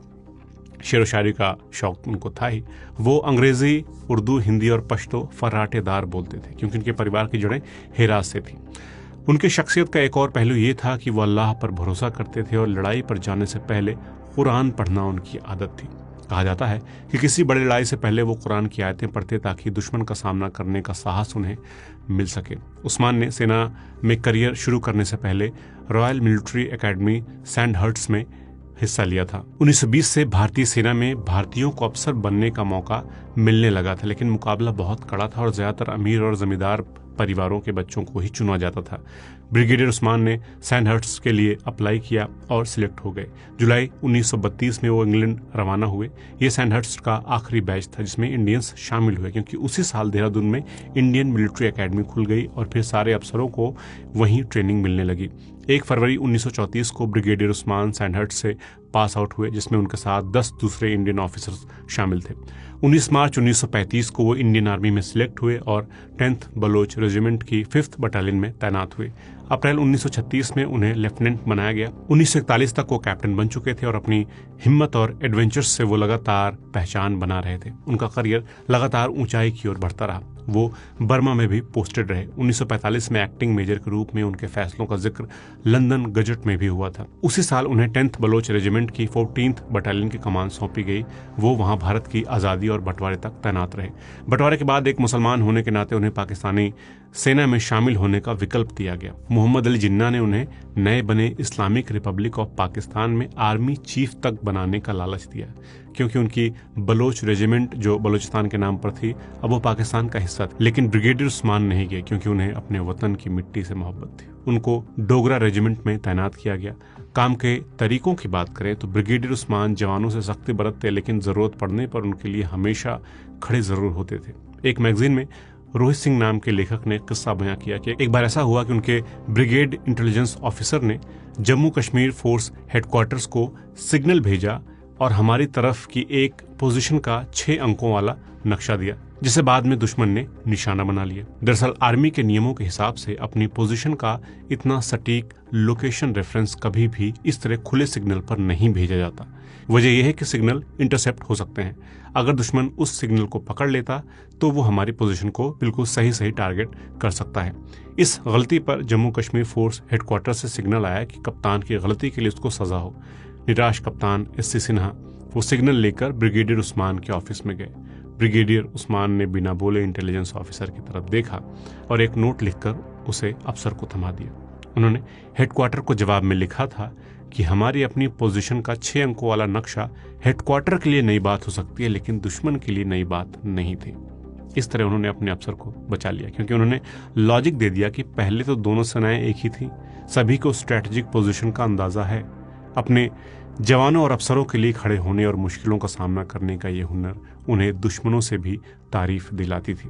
[SPEAKER 1] शेर व शायरी का शौक उनको था ही। वो अंग्रेजी, उर्दू, हिंदी और पश्तो फर्राटेदार बोलते थे क्योंकि उनके परिवार की जड़ें हेरात से थी। उनकी शख्सियत का एक और पहलू ये था कि वो अल्लाह पर भरोसा करते थे और लड़ाई पर जाने से पहले कुरान पढ़ना उनकी आदत थी। कहा जाता है कि किसी बड़ी लड़ाई से पहले वो कुरान की आयतें पढ़ते ताकि दुश्मन का सामना करने का साहस उन्हें मिल सके। उस्मान ने सेना में करियर शुरू करने से पहले रॉयल मिलिट्री एकेडमी सैंडहर्ट्स में हिस्सा लिया था। 1920 से भारतीय सेना में भारतीयों को अफसर बनने का मौका मिलने लगा था, लेकिन मुकाबला बहुत कड़ा था और ज्यादातर अमीर और जमींदार परिवारों के बच्चों को ही चुना जाता था। ब्रिगेडियर उस्मान ने सैंडहर्ट्स के लिए अप्लाई किया और सिलेक्ट हो गए। जुलाई 1932 में वो इंग्लैंड रवाना हुए। ये सैंडहर्ट्स का आखिरी बैच था जिसमें इंडियंस शामिल हुए, क्योंकि उसी साल देहरादून में इंडियन मिलिट्री एकेडमी खुल गई और फिर सारे अफसरों को वहीं ट्रेनिंग मिलने लगी। 1 फरवरी 1934 को ब्रिगेडियर उस्मान सैंडहर्ट्स से पास आउट हुए, जिसमें उनके साथ 10 दूसरे इंडियन ऑफिसर्स शामिल थे। 19 मार्च 1935 को वो इंडियन आर्मी में सिलेक्ट हुए और 10th बलोच रेजिमेंट की 5th बटालियन में तैनात हुए। अप्रैल 1936 में उन्हें लेफ्टिनेंट बनाया गया। 1941 तक वो कैप्टन बन चुके थे और अपनी हिम्मत और एडवेंचर्स से वो लगातार पहचान बना रहे थे। उनका करियर लगातार ऊंचाई की ओर बढ़ता रहा। वो बर्मा में भी पोस्टेड रहे। 1945 में एक्टिंग मेजर के रूप में उनके फैसलों का जिक्र लंदन गजट में भी हुआ था। उसी साल उन्हें 10th बलोच रेजिमेंट की 14th बटालियन की कमान सौंपी गई। वो वहां भारत की आज़ादी और बंटवारे तक तैनात रहे। बंटवारे के बाद एक मुसलमान होने के नाते उन्हें पाकिस्तानी सेना में शामिल होने का विकल्प दिया गया। मोहम्मद अली जिन्ना ने उन्हें नए बने इस्लामिक रिपब्लिक ऑफ पाकिस्तान में आर्मी चीफ तक बनाने का लालच दिया, क्योंकि उनकी बलोच रेजिमेंट जो बलूचिस्तान के नाम पर थी अब वो पाकिस्तान का हिस्सा थी। लेकिन ब्रिगेडियर उस्मान नहीं गए क्योंकि उन्हें अपने वतन की मिट्टी से मोहब्बत थी। उनको डोगरा रेजिमेंट में तैनात किया गया। काम के तरीकों की बात करें तो ब्रिगेडियर उस्मान जवानों से सख्ती बरतते, लेकिन जरूरत पड़ने पर उनके लिए हमेशा खड़े जरूर होते थे। एक मैगजीन में रोहित सिंह नाम के लेखक ने किस्सा बयां किया कि एक बार ऐसा हुआ कि उनके ब्रिगेड इंटेलिजेंस ऑफिसर ने जम्मू कश्मीर फोर्स हेडक्वार्टर्स को सिग्नल भेजा और हमारी तरफ की एक पोजीशन का 6 अंकों वाला नक्शा दिया, जिसे बाद में दुश्मन ने निशाना बना लिया। दरअसल आर्मी के नियमों के हिसाब से अपनी पोजीशन का इतना सटीक लोकेशन रेफरेंस कभी भी इस तरह खुले सिग्नल पर नहीं भेजा जाता। वजह यह है कि सिग्नल इंटरसेप्ट हो सकते हैं। अगर दुश्मन उस सिग्नल को पकड़ लेता तो वो हमारी पोजीशन को बिल्कुल सही टारगेट कर सकता है। इस गलती पर जम्मू कश्मीर फोर्स हेडक्वार्टर से सिग्नल आया कि कप्तान की गलती के लिए उसको सजा हो। निराश कप्तान एस.सी. सिन्हा वो सिग्नल लेकर ब्रिगेडियर उस्मान के ऑफिस में गए। ब्रिगेडियर उस्मान ने बिना बोले इंटेलिजेंस ऑफिसर की तरफ देखा और एक नोट लिखकर उसे अफसर को थमा दिया। उन्होंने हेडक्वार्टर को जवाब में लिखा था कि हमारी अपनी पोजीशन का 6 अंकों वाला नक्शा हेडक्वार्टर के लिए नई बात हो सकती है, लेकिन दुश्मन के लिए नई बात नहीं थी। इस तरह उन्होंने अपने अफसर को बचा लिया, क्योंकि उन्होंने लॉजिक दे दिया कि पहले तो दोनों सेनाएं एक ही थी, सभी को स्ट्रैटेजिक पोजीशन का अंदाजा है। अपने जवानों और अफसरों के लिए खड़े होने और मुश्किलों का सामना करने का ये हुनर उन्हें दुश्मनों से भी तारीफ दिलाती थी।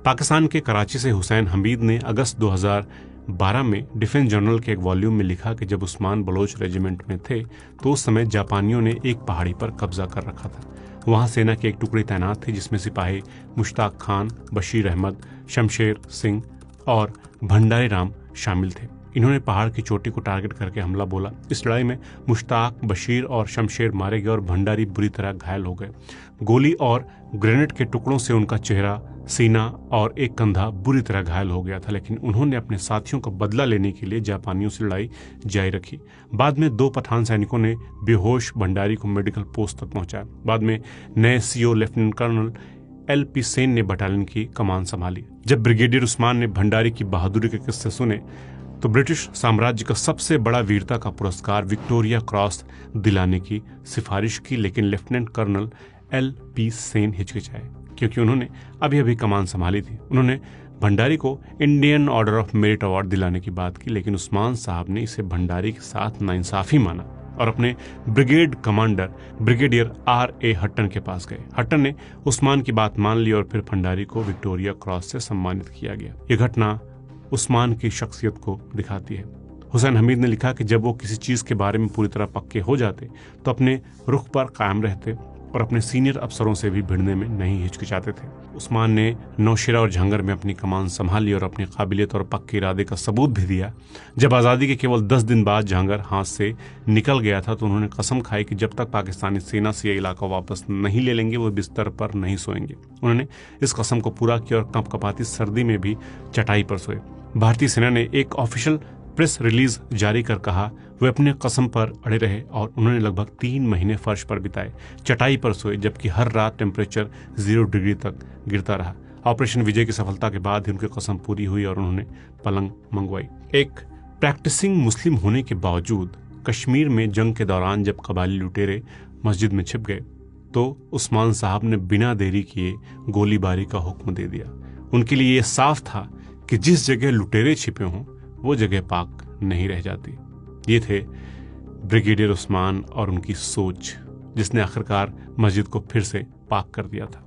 [SPEAKER 1] पाकिस्तान के कराची से हुसैन हमीद ने अगस्त 2012 में डिफेंस जर्नल के एक वॉल्यूम में लिखा कि जब उस्मान बलोच रेजिमेंट में थे तो उस समय जापानियों ने एक पहाड़ी पर कब्जा कर रखा था। वहां सेना की एक टुकड़ी तैनात थी जिसमें सिपाही मुश्ताक खान, बशीर अहमद, शमशेर सिंह और भंडारी राम शामिल थे। इन्होंने पहाड़ की चोटी को टारगेट करके हमला बोला। इस लड़ाई में मुश्ताक, बशीर और शमशेर मारे गए और भंडारी बुरी तरह घायल हो गए। गोली और ग्रेनेड के टुकड़ों से उनका चेहरा, सीना और एक कंधा बुरी तरह घायल हो गया था, लेकिन उन्होंने अपने साथियों का बदला लेने के लिए जापानियों से लड़ाई जारी रखी। बाद में 2 पठान सैनिकों ने बेहोश भंडारी को मेडिकल पोस्ट तक पहुंचाया। बाद में नए CO lieutenant colonel L.P. Sen ने बटालियन की कमान संभाली। जब ब्रिगेडियर उस्मान ने भंडारी की बहादुरी के किस्से सुने तो ब्रिटिश साम्राज्य का सबसे बड़ा वीरता का पुरस्कार विक्टोरिया क्रॉस दिलाने की सिफारिश की, लेकिन लेफ्टिनेंट कर्नल L.P. सेन हिचकिचाए क्योंकि उन्होंने अभी कमान संभाली थी। उन्होंने भंडारी को Indian order of merit award दिलाने की बात की, लेकिन उस्मान साहब ने इसे भंडारी के साथ नाइंसाफी माना और अपने brigade commander brigadier R.A. Hutton के पास गए। हट्टन ने उस्मान की बात मान ली और फिर भंडारी को विक्टोरिया क्रॉस से सम्मानित किया गया। यह घटना उस्मान की शख्सियत को दिखाती है। हुसैन हमीद ने लिखा कि जब वो किसी चीज के बारे में पूरी तरह पक्के हो जाते तो अपने रुख पर कायम रहते और अपने सीनियर अफसरों से भी भिड़ने में नहीं हिचकिचाते थे। उस्मान ने नौशेरा और झांगर में अपनी कमान संभाली और अपनी काबिलियत और पक्के इरादे का सबूत भी दिया। जब आज़ादी के केवल 10 दिन बाद झांगर हाथ से निकल गया था तो उन्होंने कसम खाई कि जब तक पाकिस्तानी सेना से यह इलाका वापस नहीं ले लेंगे वो बिस्तर पर नहीं सोएंगे। उन्होंने इस कसम को पूरा किया और कंपकपाती सर्दी में भी चटाई पर सोए। भारतीय सेना ने एक ऑफिशियल प्रेस रिलीज जारी कर कहा वे अपने कसम पर अड़े रहे और उन्होंने लगभग 3 महीने फर्श पर बिताए, चटाई पर सोए, जबकि हर रात टेम्परेचर 0 डिग्री तक गिरता रहा। ऑपरेशन विजय की सफलता के बाद ही उनकी कसम पूरी हुई और उन्होंने पलंग मंगवाई। एक प्रैक्टिसिंग मुस्लिम होने के बावजूद कश्मीर में जंग के दौरान जब कबायली लुटेरे मस्जिद में छिप गए तो उस्मान साहब ने बिना देरी किए गोलीबारी का हुक्म दे दिया। उनके लिए यह साफ था कि जिस जगह लुटेरे छिपे हों वो जगह पाक नहीं रह जाती। ये थे ब्रिगेडियर उस्मान और उनकी सोच, जिसने आखिरकार मस्जिद को फिर से पाक कर दिया था।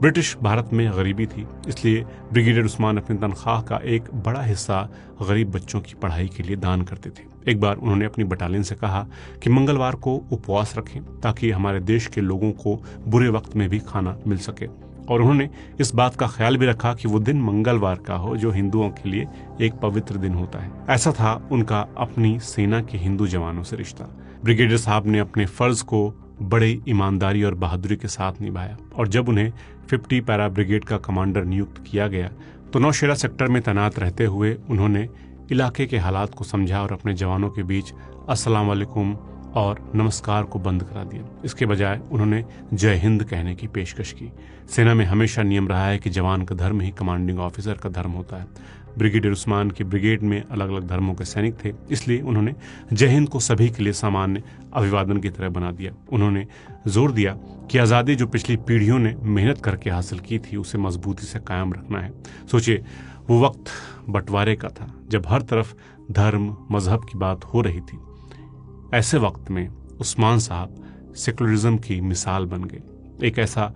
[SPEAKER 1] ब्रिटिश भारत में गरीबी थी, इसलिए ब्रिगेडियर उस्मान अपनी तनख्वाह का एक बड़ा हिस्सा गरीब बच्चों की पढ़ाई के लिए दान करते थे। एक बार उन्होंने अपनी बटालियन से कहा कि मंगलवार को उपवास रखें ताकि हमारे देश के लोगों को बुरे वक्त में भी खाना मिल सके, और उन्होंने इस बात का ख्याल भी रखा कि वो दिन मंगलवार का हो जो हिंदुओं के लिए एक पवित्र दिन होता है। ऐसा था उनका अपनी सेना के हिंदू जवानों से रिश्ता। ब्रिगेडियर साहब ने अपने फर्ज को बड़े ईमानदारी और बहादुरी के साथ निभाया और जब उन्हें 50 पैरा ब्रिगेड का कमांडर नियुक्त किया गया तो नौशेरा सेक्टर में तैनात रहते हुए उन्होंने इलाके के हालात को समझा और अपने जवानों के बीच अस्सलाम वालेकुम और नमस्कार को बंद करा दिया। इसके बजाय उन्होंने जय हिंद कहने की पेशकश की। सेना में हमेशा नियम रहा है कि जवान का धर्म ही कमांडिंग ऑफिसर का धर्म होता है। ब्रिगेडियर उस्मान की ब्रिगेड में अलग अलग धर्मों के सैनिक थे, इसलिए उन्होंने जय हिंद को सभी के लिए सामान्य अभिवादन की तरह बना दिया। उन्होंने जोर दिया कि आज़ादी जो पिछली पीढ़ियों ने मेहनत करके हासिल की थी उसे मजबूती से कायम रखना है। सोचिए, वो वक्त बंटवारे का था जब हर तरफ धर्म मजहब की बात हो रही थी। ऐसे वक्त में उस्मान साहब सेकुलरिज्म की मिसाल बन गए। एक ऐसा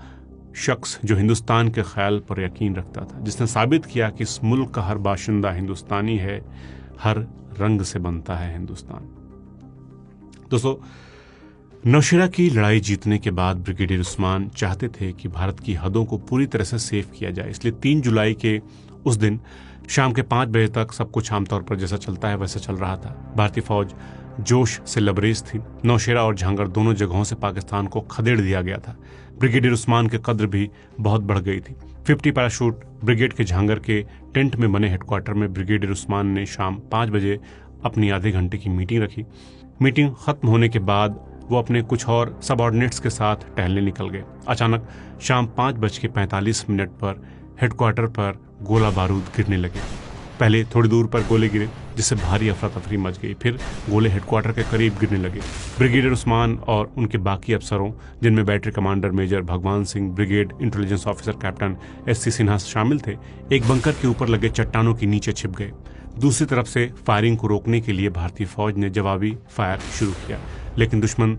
[SPEAKER 1] शख्स जो हिंदुस्तान के ख्याल पर यकीन रखता था, जिसने साबित किया कि इस मुल्क का हर बाशिंदा हिंदुस्तानी है, हर रंग से बनता है हिंदुस्तान। दोस्तों, नौशेरा की लड़ाई जीतने के बाद ब्रिगेडियर उस्मान चाहते थे कि भारत की हदों को पूरी तरह से सेफ किया जाए, इसलिए 3 जुलाई के उस दिन शाम के 5 बजे तक सब कुछ आमतौर पर जैसा चलता है वैसा चल रहा था। भारतीय फौज जोश से लबरेज थी। नौशेरा और झांगर दोनों जगहों से पाकिस्तान को खदेड़ दिया गया था। ब्रिगेडियर उस्मान की कद्र भी बहुत बढ़ गई थी। 50 पैराशूट ब्रिगेड के झांगर के टेंट में बने हेडक्वार्टर में ब्रिगेडियर उस्मान ने शाम 5 बजे अपनी आधे घंटे की मीटिंग रखी। मीटिंग खत्म होने के बाद वो अपने कुछ और सबऑर्डिनेट्स के साथ टहलने निकल गए। अचानक शाम 5:45 पर हेडक्वार्टर पर गोला बारूद गिरने लगे। पहले थोड़ी दूर पर गोले गिरे, जिससे भारी अफरा तफरी मच गई। फिर गोले हेडक्वार्टर के करीब गिरने लगे। ब्रिगेडियर उस्मान और उनके बाकी अफसरों, जिनमें बैटरी कमांडर मेजर भगवान Singh, brigade intelligence officer captain SC Sinha शामिल थे, एक बंकर के ऊपर लगे चट्टानों के नीचे छिप गए। दूसरी तरफ से फायरिंग को रोकने के लिए भारतीय फौज ने जवाबी फायर शुरू किया, लेकिन दुश्मन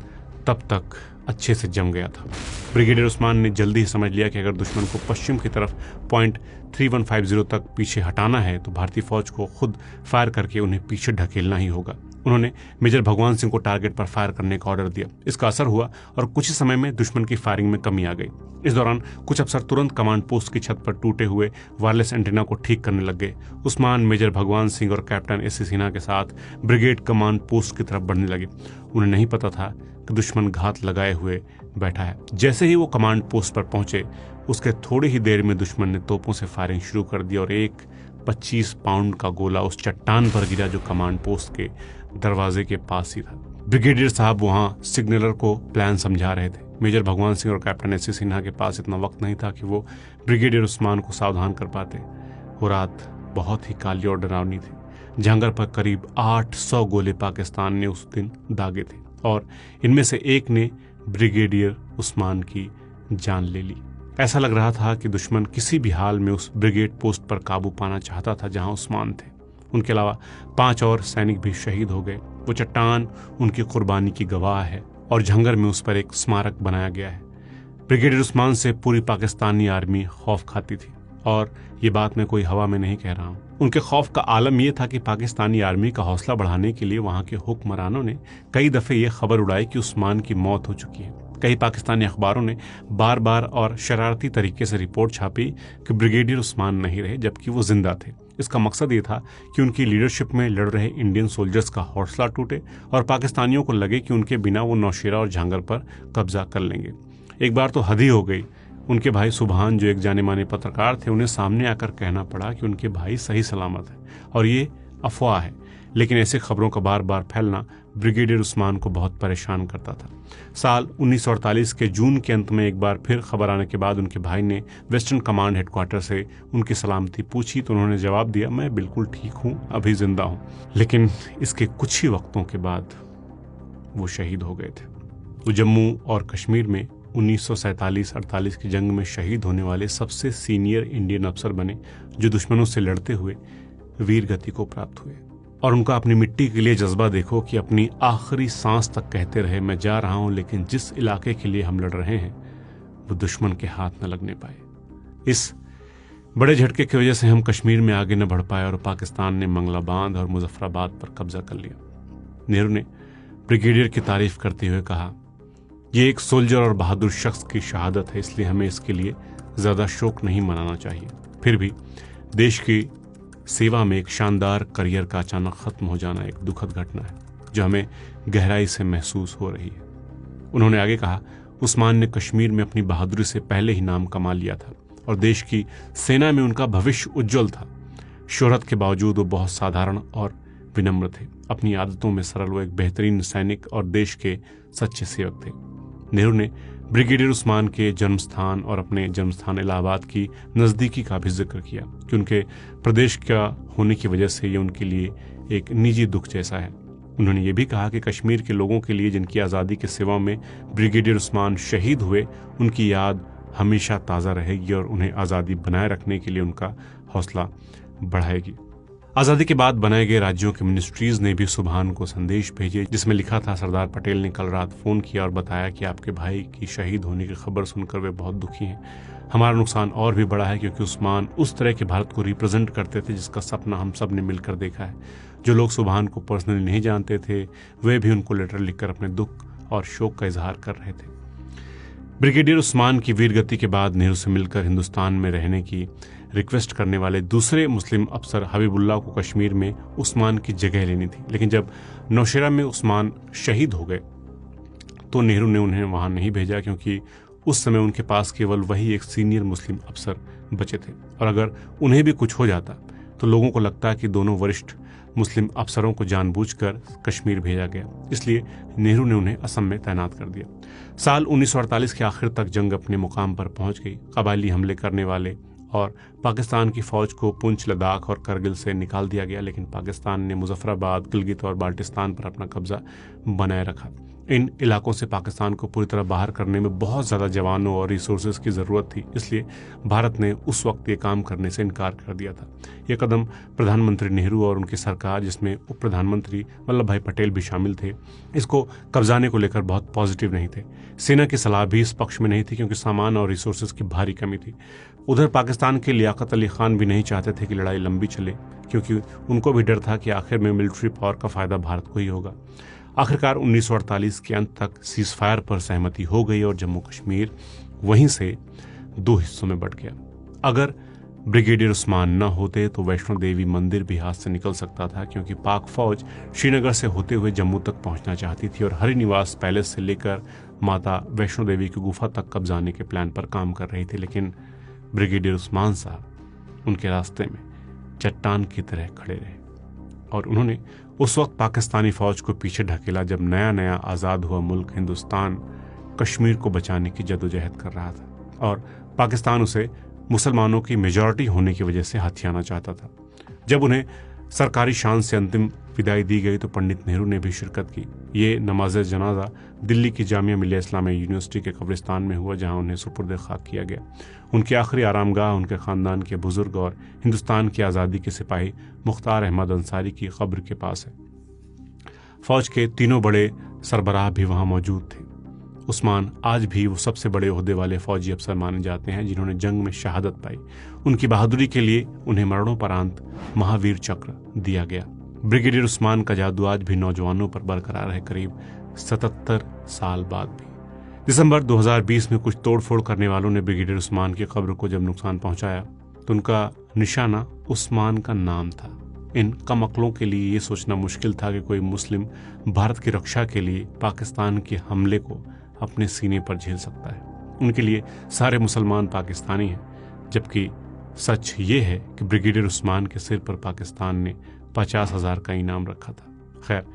[SPEAKER 1] तब तक अच्छे से जम गया था। ब्रिगेडियर उस्मान ने जल्दी ही समझ लिया कि अगर दुश्मन को पश्चिम की तरफ पॉइंट 3150 तक पीछे हटाना है तो भारतीय फौज को खुद फायर करके उन्हें पीछे ढकेलना ही होगा। उन्होंने मेजर भगवान सिंह को टारगेट पर फायर करने का ऑर्डर दिया। इसका असर हुआ और कुछ ही समय में दुश्मन की फायरिंग में कमी आ गई। इस दौरान कुछ अफसर तुरंत कमांड पोस्ट की छत पर टूटे हुए वायरलेस एंटीना को ठीक करने लग गए। उस्मान, मेजर भगवान सिंह और कैप्टन SC सिन्हा के साथ ब्रिगेड कमांड पोस्ट की तरफ बढ़ने लगे। उन्हें नहीं पता था कि दुश्मन घात लगाए हुए बैठा है। जैसे ही वो कमांड पोस्ट पर पहुंचे, उसके थोड़ी ही देर में दुश्मन ने तोपों से फायरिंग शुरू कर दी और एक 25 पाउंड का गोला उस चट्टान पर गिरा जो कमांड पोस्ट के दरवाजे के पास ही था। ब्रिगेडियर साहब वहां सिग्नलर को प्लान समझा रहे थे। मेजर भगवान सिंह और कैप्टन SC सिन्हा के पास इतना वक्त नहीं था कि वो ब्रिगेडियर उस्मान को सावधान कर पाते। वो रात बहुत ही काली और डरावनी थी। झांगर पर करीब 800 गोले पाकिस्तान ने उस दिन दागे थे और इनमें से एक ने ब्रिगेडियर उस्मान की जान ले ली। ऐसा लग रहा था कि दुश्मन किसी भी हाल में उस ब्रिगेड पोस्ट पर काबू पाना चाहता था जहां उस्मान थे। उनके अलावा 5 और सैनिक भी शहीद हो गए। वो चट्टान उनकी कुर्बानी की गवाह है और झंगर में उस पर एक स्मारक बनाया गया है। ब्रिगेडियर उस्मान से पूरी पाकिस्तानी आर्मी खौफ खाती थी और ये बात मैं कोई हवा में नहीं कह रहा हूँ। उनके खौफ का आलम यह था कि पाकिस्तानी आर्मी का हौसला बढ़ाने के लिए वहां के हुक्मरानों ने कई दफे ये खबर उड़ाई कि उस्मान की मौत हो चुकी है। कई पाकिस्तानी अखबारों ने बार बार और शरारती तरीके से रिपोर्ट छापी कि ब्रिगेडियर उस्मान नहीं रहे जबकि वो जिंदा थे। इसका मकसद ये था कि उनकी लीडरशिप में लड़ रहे इंडियन सोल्जर्स का हौसला टूटे और पाकिस्तानियों को लगे कि उनके बिना वो नौशेरा और झांगर पर कब्जा कर लेंगे। एक बार तो हद ही हो गई। उनके भाई सुभान, जो एक जाने माने पत्रकार थे, उन्हें सामने आकर कहना पड़ा कि उनके भाई सही सलामत है और ये अफवाह है। लेकिन ऐसे खबरों का बार बार फैलना ब्रिगेडियर उस्मान को बहुत परेशान करता था। साल 1948 के जून के अंत में एक बार फिर खबर आने के बाद उनके भाई ने वेस्टर्न कमांड हेडक्वार्टर से उनकी सलामती पूछी तो उन्होंने जवाब दिया, मैं बिल्कुल ठीक हूँ, अभी जिंदा हूँ। लेकिन इसके कुछ ही वक्तों के बाद वो शहीद हो गए थे। वो जम्मू और कश्मीर में 1947-48 की जंग में शहीद होने वाले सबसे सीनियर इंडियन अफसर बने जो दुश्मनों से लड़ते हुए वीर गति को प्राप्त हुए। और उनका अपनी मिट्टी के लिए जज्बा देखो कि अपनी आखिरी सांस तक कहते रहे, मैं जा रहा हूं लेकिन जिस इलाके के लिए हम लड़ रहे हैं वो दुश्मन के हाथ न लगने पाए। इस बड़े झटके की वजह से हम कश्मीर में आगे न बढ़ पाए और पाकिस्तान ने मंगला बांध और मुजफ्फराबाद पर कब्जा कर लिया। नेहरू ने ब्रिगेडियर की तारीफ करते हुए कहा, ये एक सोल्जर और बहादुर शख्स की शहादत है, इसलिए हमें इसके लिए ज्यादा शोक नहीं मनाना चाहिए। फिर भी देश की सेवा में एक शानदार करियर का अचानक खत्म हो जाना एक दुखद घटना है जो हमें गहराई से महसूस हो रही है। उन्होंने आगे कहा, उस्मान ने कश्मीर में अपनी बहादुरी से पहले ही नाम कमा लिया था और देश की सेना में उनका भविष्य उज्जवल था। शोहरत के बावजूद वो बहुत साधारण और विनम्र थे। अपनी आदतों में सरल वो एक बेहतरीन सैनिक और देश के सच्चे सेवक थे। नेहरू ने ब्रिगेडियर उस्मान के जन्मस्थान और अपने जन्मस्थान इलाहाबाद की नज़दीकी का भी जिक्र किया कि उनके प्रदेश का होने की वजह से ये उनके लिए एक निजी दुख जैसा है। उन्होंने ये भी कहा कि कश्मीर के लोगों के लिए जिनकी आज़ादी की सेवा में ब्रिगेडियर उस्मान शहीद हुए, उनकी याद हमेशा ताज़ा रहेगी और उन्हें आज़ादी बनाए रखने के लिए उनका हौसला बढ़ाएगी। आज़ादी के बाद बनाए गए राज्यों के मिनिस्ट्रीज ने भी सुभान को संदेश भेजे जिसमें लिखा था, सरदार पटेल ने कल रात फ़ोन किया और बताया कि आपके भाई की शहीद होने की खबर सुनकर वे बहुत दुखी हैं। हमारा नुकसान और भी बड़ा है क्योंकि उस्मान उस तरह के भारत को रिप्रेजेंट करते थे जिसका सपना हम सब ने मिलकर देखा है। जो लोग सुभान को पर्सनली नहीं जानते थे वे भी उनको लेटर लिखकर अपने दुख और शोक का इजहार कर रहे थे। ब्रिगेडियर उस्मान की वीरगति के बाद नेहरू से मिलकर हिंदुस्तान में रहने की रिक्वेस्ट करने वाले दूसरे मुस्लिम अफसर हबीबुल्लाह को कश्मीर में उस्मान की जगह लेनी थी, लेकिन जब नौशेरा में उस्मान शहीद हो गए तो नेहरू ने उन्हें वहां नहीं भेजा, क्योंकि उस समय उनके पास केवल वही एक सीनियर मुस्लिम अफसर बचे थे और अगर उन्हें भी कुछ हो जाता तो लोगों को लगता कि दोनों वरिष्ठ मुस्लिम अफसरों को जानबूझकर कश्मीर भेजा गया। इसलिए नेहरू ने उन्हें असम में तैनात कर दिया। साल 1948 के आखिर तक जंग अपने मुकाम पर पहुंच गई। कबायली हमले करने वाले और पाकिस्तान की फौज को पुंछ, लद्दाख और करगिल से निकाल दिया गया, लेकिन पाकिस्तान ने मुजफ्फराबाद, गिलगित और बाल्टिस्तान पर अपना कब्जा बनाए रखा। इन इलाकों से पाकिस्तान को पूरी तरह बाहर करने में बहुत ज़्यादा जवानों और रिसोर्सेज की ज़रूरत थी, इसलिए भारत ने उस वक्त ये काम करने से इनकार कर दिया था। ये कदम प्रधानमंत्री नेहरू और उनकी सरकार, जिसमें उप प्रधानमंत्री वल्लभ भाई पटेल भी शामिल थे, इसको कब्जाने को लेकर बहुत पॉजिटिव नहीं थे। सेना की सलाह भी इस पक्ष में नहीं थी, क्योंकि सामान और रिसोर्सेज की भारी कमी थी। उधर पाकिस्तान के लियाकत अली खान भी नहीं चाहते थे कि लड़ाई लंबी चले, क्योंकि उनको भी डर था कि आखिर में मिलिट्री पावर का फायदा भारत को ही होगा। आखिरकार 1948 के अंत तक सीजफायर पर सहमति हो गई और जम्मू कश्मीर वहीं से 2 हिस्सों में बंट गया। अगर ब्रिगेडियर उस्मान न होते तो वैष्णो देवी मंदिर भी हाथ से निकल सकता था, क्योंकि पाक फौज श्रीनगर से होते हुए जम्मू तक पहुंचना चाहती थी और हरिनिवास पैलेस से लेकर माता वैष्णो देवी की गुफा तक कब्जाने के प्लान पर काम कर रही थी। लेकिन ब्रिगेडियर उस्मान साहब उनके रास्ते में चट्टान की तरह खड़े रहे और उन्होंने उस वक्त पाकिस्तानी फौज को पीछे ढकेला जब नया नया आज़ाद हुआ मुल्क हिंदुस्तान कश्मीर को बचाने की जदोजहद कर रहा था और पाकिस्तान उसे मुसलमानों की मेजॉरिटी होने की वजह से हथियाना चाहता था। जब उन्हें सरकारी शान से अंतिम विदाई दी गई तो पंडित नेहरू ने भी शिरकत की। ये नमाज जनाजा दिल्ली की जामिया मिलिया इस्लामिया यूनिवर्सिटी के कब्रिस्तान में हुआ, जहां उन्हें सुपुर्द खाक किया गया। उनकी आखिरी आरामगाह उनके खानदान के बुजुर्ग और हिंदुस्तान की आज़ादी के सिपाही मुख्तार अहमद अंसारी की कब्र के पास है। फौज के तीनों बड़े सरबराह भी वहां मौजूद थे। उस्मान आज भी वो सबसे बड़े ओहदे वाले फौजी अफसर माने जाते हैं जिन्होंने जंग में शहादत पाई। उनकी बहादुरी के लिए उन्हें मरणोपरांत महावीर चक्र दिया गया। ब्रिगेडियर उस्मान का जादू आज भी नौजवानों पर बरकरार है, करीब 77 साल बाद भी। दिसंबर 2020 में कुछ तोड़फोड़ करने वालों ने ब्रिगेडियर उस्मान की कब्र को जब नुकसान पहुंचाया तो उनका निशाना उस्मान का नाम था। इन कम अक्लों के लिए ये सोचना मुश्किल था कि कोई मुस्लिम भारत की रक्षा के लिए पाकिस्तान के हमले को अपने सीने पर झेल सकता है। उनके लिए सारे मुसलमान पाकिस्तानी हैं, जबकि सच ये है कि ब्रिगेडियर उस्मान के सिर पर पाकिस्तान ने 50,000 का इनाम रखा था। खैर,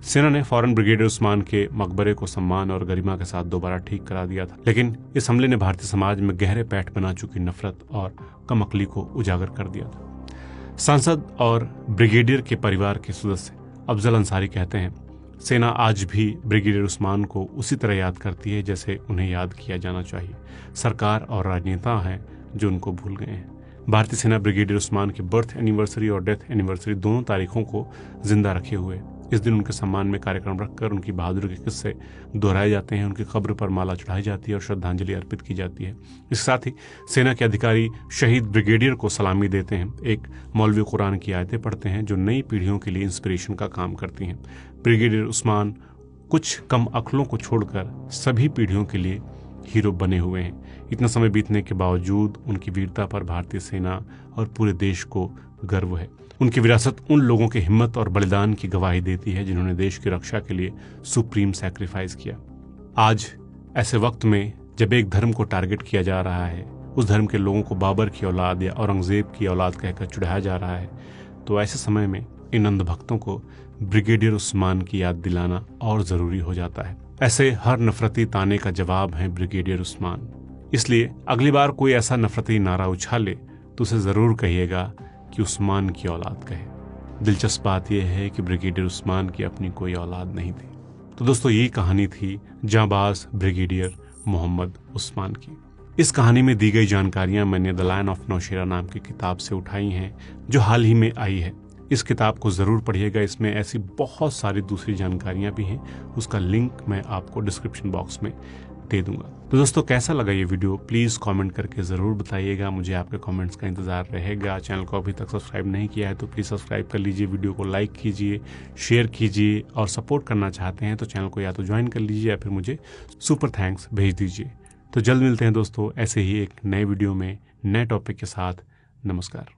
[SPEAKER 1] सेना ने फौरन ब्रिगेडियर उस्मान के मकबरे को सम्मान और गरिमा के साथ दोबारा ठीक करा दिया था, लेकिन इस हमले ने भारतीय समाज में गहरे पैठ बना चुकी नफरत और कमअक्ली को उजागर कर दिया था। सांसद और ब्रिगेडियर के परिवार के सदस्य अफजल अंसारी कहते हैं, सेना आज भी ब्रिगेडियर उस्मान को उसी तरह याद करती है जैसे उन्हें याद किया जाना चाहिए। सरकार और राजनेता हैं जो उनको भूल गए हैं। भारतीय सेना ब्रिगेडियर उस्मान की बर्थ एनिवर्सरी और डेथ एनिवर्सरी दोनों तारीखों को जिंदा रखे हुए इस दिन उनके सम्मान में कार्यक्रम रखकर उनकी बहादुरी के किस्से दोहराए जाते हैं, उनकी कब्र पर माला चढ़ाई जाती है और श्रद्धांजलि अर्पित की जाती है। इसके साथ ही सेना के अधिकारी शहीद ब्रिगेडियर को सलामी देते हैं, एक मौलवी कुरान की आयतें पढ़ते हैं जो नई पीढ़ियों के लिए इंस्पिरेशन का काम करती हैं। ब्रिगेडियर उस्मान कुछ कम अक्लों को छोड़कर सभी पीढ़ियों के लिए हीरो बने हुए हैं। इतना समय बीतने के बावजूद उनकी वीरता पर भारतीय सेना और पूरे देश को गर्व है। उनकी विरासत उन लोगों की हिम्मत और बलिदान की गवाही देती है जिन्होंने देश की रक्षा के लिए सुप्रीम सैक्रिफाइस किया। आज ऐसे वक्त में जब एक धर्म को टारगेट किया जा रहा है, उस धर्म के लोगों को बाबर की औलाद या औरंगजेब की औलाद कहकर चिढ़ाया जा रहा है, तो ऐसे समय में इन अंधभक्तों को ब्रिगेडियर उस्मान की याद दिलाना और जरूरी हो जाता है। ऐसे हर नफरती ताने का जवाब है ब्रिगेडियर उस्मान। इसलिए अगली बार कोई ऐसा नफरती नारा उछाले तो उसे जरूर कहिएगा कि उस्मान की औलाद कहे। दिलचस्प बात यह है कि ब्रिगेडियर उस्मान की अपनी कोई औलाद नहीं थी। तो दोस्तों, यही कहानी थी जांबाज ब्रिगेडियर मोहम्मद उस्मान की। इस कहानी में दी गई जानकारियां मैंने द लायन ऑफ नौशेरा नाम की किताब से उठाई हैं, जो हाल ही में आई है। इस किताब को जरूर पढ़िएगा, इसमें ऐसी बहुत सारी दूसरी जानकारियां भी हैं। उसका लिंक मैं आपको डिस्क्रिप्शन बॉक्स में दे दूंगा। तो दोस्तों, कैसा लगा ये वीडियो प्लीज कमेंट करके जरूर बताइएगा। मुझे आपके कमेंट्स का इंतजार रहेगा। चैनल को अभी तक सब्सक्राइब नहीं किया है तो प्लीज सब्सक्राइब कर लीजिए, वीडियो को लाइक कीजिए, शेयर कीजिए और सपोर्ट करना चाहते हैं तो चैनल को या तो ज्वाइन कर लीजिए या फिर मुझे सुपर थैंक्स भेज दीजिए। तो जल्द मिलते हैं दोस्तों ऐसे ही एक नए वीडियो में नए टॉपिक के साथ। नमस्कार।